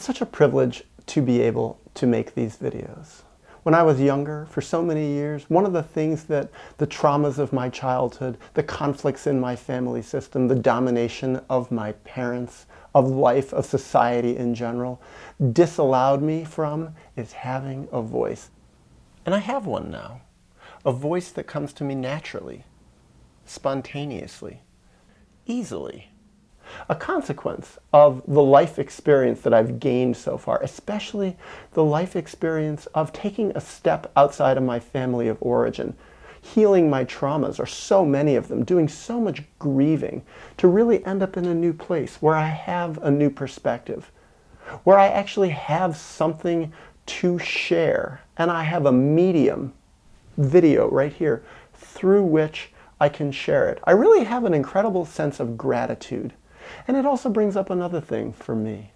It's such a privilege to be able to make these videos. When I was younger, for so many years, one of the things that the traumas of my childhood, the conflicts in my family system, the domination of my parents, of life, of society in general, disallowed me from is having a voice. And I have one now. A voice that comes to me naturally, spontaneously, easily. A consequence of the life experience that I've gained so far, especially the life experience of taking a step outside of my family of origin, healing my traumas, or so many of them, doing so much grieving to really end up in a new place where I have a new perspective, where I actually have something to share, and I have a medium, video right here, through which I can share it. I really have an incredible sense of gratitude. And it also brings up another thing for me.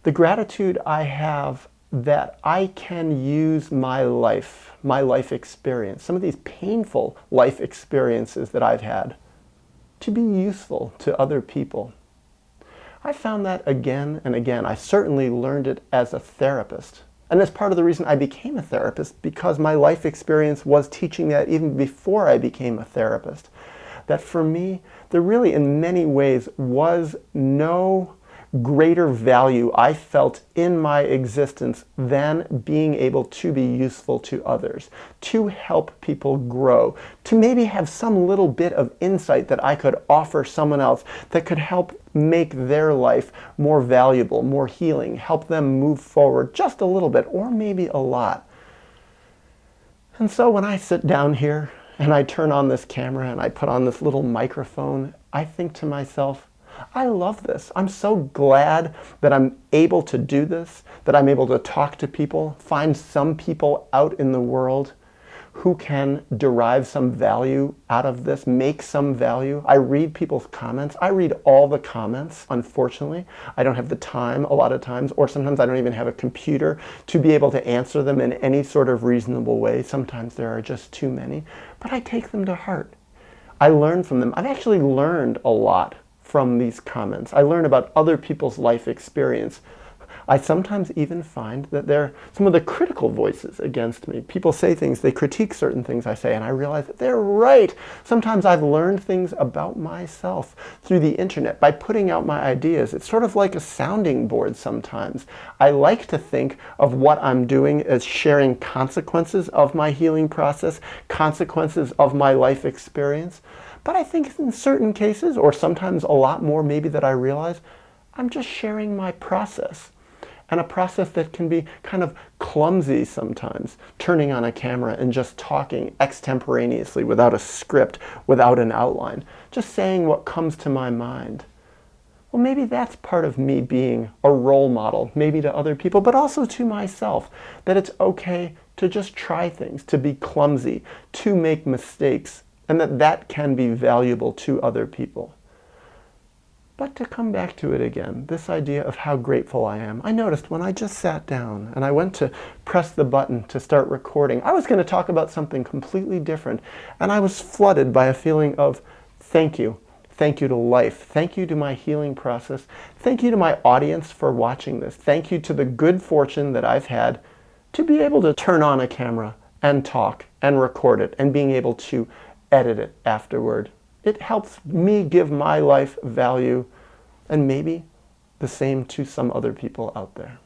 The gratitude I have that I can use my life experience, some of these painful life experiences that I've had, to be useful to other people. I found that again and again. I certainly learned it as a therapist. And that's part of the reason I became a therapist, because my life experience was teaching that even before I became a therapist. That for me, there really in many ways was no greater value I felt in my existence than being able to be useful to others, to help people grow, to maybe have some little bit of insight that I could offer someone else that could help make their life more valuable, more healing, help them move forward just a little bit, or maybe a lot. And so when I sit down here and I turn on this camera and I put on this little microphone, I think to myself, I love this. I'm so glad that I'm able to do this, that I'm able to talk to people, find some people out in the world who can derive some value out of this, make some value. I read people's comments. I read all the comments. Unfortunately, I don't have the time a lot of times, or sometimes I don't even have a computer to be able to answer them in any sort of reasonable way. Sometimes there are just too many, but I take them to heart. I learn from them. I've actually learned a lot from these comments. I learn about other people's life experience. I sometimes even find that they're some of the critical voices against me. People say things, they critique certain things I say, and I realize that they're right. Sometimes I've learned things about myself through the internet by putting out my ideas. It's sort of like a sounding board sometimes. I like to think of what I'm doing as sharing consequences of my healing process, consequences of my life experience. But I think in certain cases, or sometimes a lot more maybe that I realize, I'm just sharing my process. And a process that can be kind of clumsy sometimes, turning on a camera and just talking extemporaneously without a script, without an outline, just saying what comes to my mind. Well, maybe that's part of me being a role model, maybe to other people, but also to myself, that it's okay to just try things, to be clumsy, to make mistakes, and that can be valuable to other people. But to come back to it again, this idea of how grateful I am. I noticed when I just sat down and I went to press the button to start recording, I was going to talk about something completely different, and I was flooded by a feeling of thank you. Thank you to life. Thank you to my healing process. Thank you to my audience for watching this. Thank you to the good fortune that I've had to be able to turn on a camera and talk and record it and being able to edit it afterward. It helps me give my life value, and maybe the same to some other people out there.